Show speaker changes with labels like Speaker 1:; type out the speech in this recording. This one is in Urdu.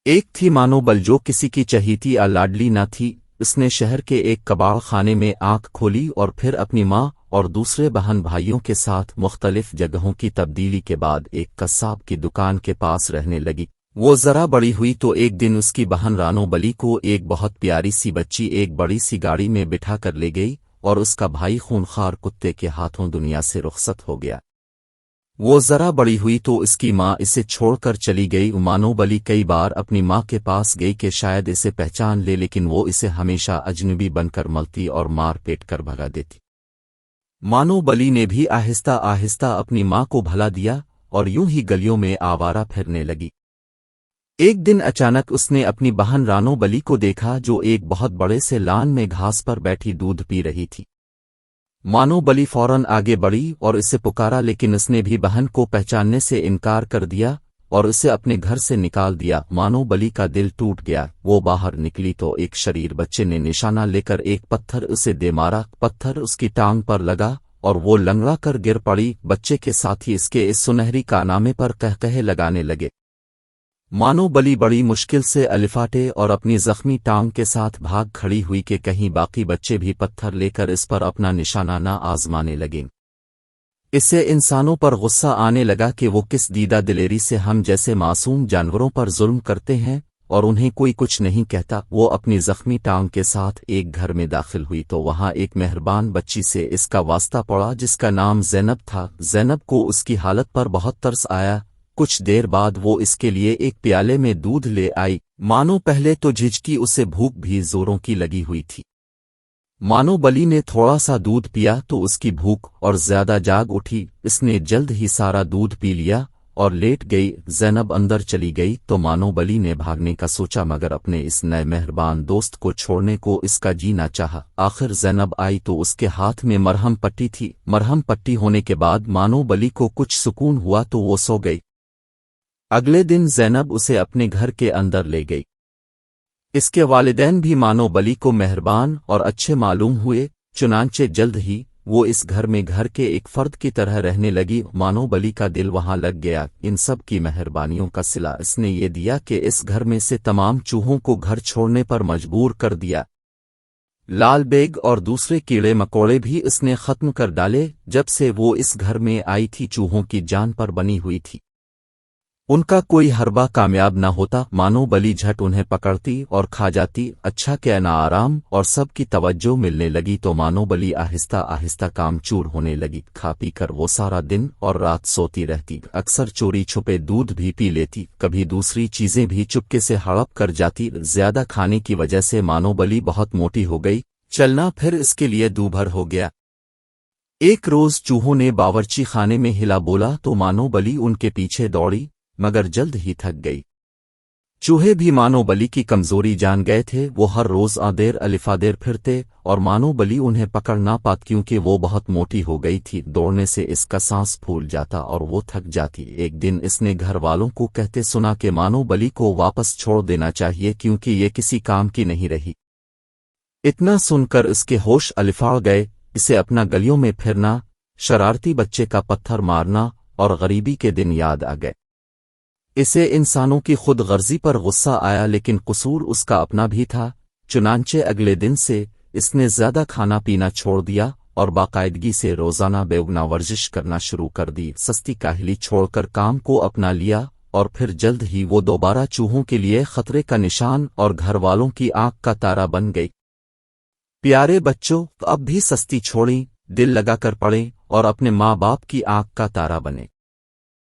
Speaker 1: ایک تھی مانو بل جو کسی کی چہیتی یا لاڈلی نہ تھی۔ اس نے شہر کے ایک کباڑ خانے میں آنکھ کھولی اور پھر اپنی ماں اور دوسرے بہن بھائیوں کے ساتھ مختلف جگہوں کی تبدیلی کے بعد ایک قصاب کی دکان کے پاس رہنے لگی۔ وہ ذرا بڑی ہوئی تو ایک دن اس کی بہن رانو بلی کو ایک بہت پیاری سی بچی ایک بڑی سی گاڑی میں بٹھا کر لے گئی اور اس کا بھائی خونخوار کتے کے ہاتھوں دنیا سے رخصت ہو گیا۔ وہ ذرا بڑی ہوئی تو اس کی ماں اسے چھوڑ کر چلی گئی۔ مانو بلی کئی بار اپنی ماں کے پاس گئی کہ شاید اسے پہچان لے، لیکن وہ اسے ہمیشہ اجنبی بن کر ملتی اور مار پیٹ کر بھگا دیتی۔ مانو بلی نے بھی آہستہ آہستہ اپنی ماں کو بھلا دیا اور یوں ہی گلیوں میں آوارہ پھرنے لگی۔ ایک دن اچانک اس نے اپنی بہن رانو بلی کو دیکھا جو ایک بہت بڑے سے لان میں گھاس پر بیٹھی دودھ پی رہی تھی۔ مانو بلی فوراً آگے بڑھی اور اسے پکارا، لیکن اس نے بھی بہن کو پہچاننے سے انکار کر دیا اور اسے اپنے گھر سے نکال دیا۔ مانو بلی کا دل ٹوٹ گیا۔ وہ باہر نکلی تو ایک شریر بچے نے نشانہ لے کر ایک پتھر اسے دے مارا۔ پتھر اس کی ٹانگ پر لگا اور وہ لنگڑا کر گر پڑی۔ بچے کے ساتھی اس کے اس سنہری کارنامے پر قہقہے لگانے لگے۔ مانو بلی بڑی مشکل سے الفاٹے اور اپنی زخمی ٹانگ کے ساتھ بھاگ کھڑی ہوئی کہ کہیں باقی بچے بھی پتھر لے کر اس پر اپنا نشانہ نہ آزمانے لگیں۔ اسے انسانوں پر غصہ آنے لگا کہ وہ کس دیدہ دلیری سے ہم جیسے معصوم جانوروں پر ظلم کرتے ہیں اور انہیں کوئی کچھ نہیں کہتا۔ وہ اپنی زخمی ٹانگ کے ساتھ ایک گھر میں داخل ہوئی تو وہاں ایک مہربان بچی سے اس کا واسطہ پڑا جس کا نام زینب تھا۔ زینب کو اس کی حالت پر بہت ترس آیا۔ کچھ دیر بعد وہ اس کے لیے ایک پیالے میں دودھ لے آئی۔ مانو پہلے تو جھجکی، اسے بھوک بھی زوروں کی لگی ہوئی تھی۔ مانو بلی نے تھوڑا سا دودھ پیا تو اس کی بھوک اور زیادہ جاگ اٹھی۔ اس نے جلد ہی سارا دودھ پی لیا اور لیٹ گئی۔ زینب اندر چلی گئی تو مانو بلی نے بھاگنے کا سوچا، مگر اپنے اس نئے مہربان دوست کو چھوڑنے کو اس کا جی نہ چاہا۔ آخر زینب آئی تو اس کے ہاتھ میں مرہم پٹی تھی۔ مرہم پٹی ہونے کے بعد مانو بلی کو کچھ سکون ہوا تو وہ سو گئی۔ اگلے دن زینب اسے اپنے گھر کے اندر لے گئی۔ اس کے والدین بھی مانو بلی کو مہربان اور اچھے معلوم ہوئے، چنانچہ جلد ہی وہ اس گھر میں گھر کے ایک فرد کی طرح رہنے لگی۔ مانو بلی کا دل وہاں لگ گیا۔ ان سب کی مہربانیوں کا صلہ اس نے یہ دیا کہ اس گھر میں سے تمام چوہوں کو گھر چھوڑنے پر مجبور کر دیا۔ لال بیگ اور دوسرے کیڑے مکوڑے بھی اس نے ختم کر ڈالے۔ جب سے وہ اس گھر میں آئی تھی چوہوں کی جان پر بنی ہوئی تھی۔ ان کا کوئی حربہ کامیاب نہ ہوتا۔ مانو بلی جھٹ انہیں پکڑتی اور کھا جاتی۔ اچھا کیا نا آرام اور سب کی توجہ ملنے لگی تو مانو بلی آہستہ آہستہ کام چور ہونے لگی۔ کھا پی کر وہ سارا دن اور رات سوتی رہتی، اکثر چوری چھپے دودھ بھی پی لیتی، کبھی دوسری چیزیں بھی چپکے سے ہڑپ کر جاتی۔ زیادہ کھانے کی وجہ سے مانو بلی بہت موٹی ہو گئی، چلنا پھر اس کے لیے دوبھر ہو گیا۔ ایک روز چوہوں نے باورچی خانے میں ہلا بولا تو مانو بلی ان کے پیچھے دوڑی، مگر جلد ہی تھک گئی۔ چوہے بھی مانو بلی کی کمزوری جان گئے تھے۔ وہ ہر روز آدیر الفادیر پھرتے اور مانو بلی انہیں پکڑ نہ پاتی کیونکہ وہ بہت موٹی ہو گئی تھی۔ دوڑنے سے اس کا سانس پھول جاتا اور وہ تھک جاتی۔ ایک دن اس نے گھر والوں کو کہتے سنا کہ مانو بلی کو واپس چھوڑ دینا چاہیے کیونکہ یہ کسی کام کی نہیں رہی۔ اتنا سن کر اس کے ہوش الفاڑ گئے۔ اسے اپنا گلیوں میں پھرنا، شرارتی بچے کا پتھر مارنا اور غریبی کے دن یاد آ گئے۔ اسے انسانوں کی خود غرضی پر غصہ آیا، لیکن قصور اس کا اپنا بھی تھا۔ چنانچہ اگلے دن سے اس نے زیادہ کھانا پینا چھوڑ دیا اور باقاعدگی سے روزانہ بےگنا ورزش کرنا شروع کر دی۔ سستی کاہلی چھوڑ کر کام کو اپنا لیا اور پھر جلد ہی وہ دوبارہ چوہوں کے لیے خطرے کا نشان اور گھر والوں کی آنکھ کا تارا بن گئی۔ پیارے بچوں، اب بھی سستی چھوڑیں، دل لگا کر پڑھیں اور اپنے ماں باپ کی آنکھ کا تارا بنیں۔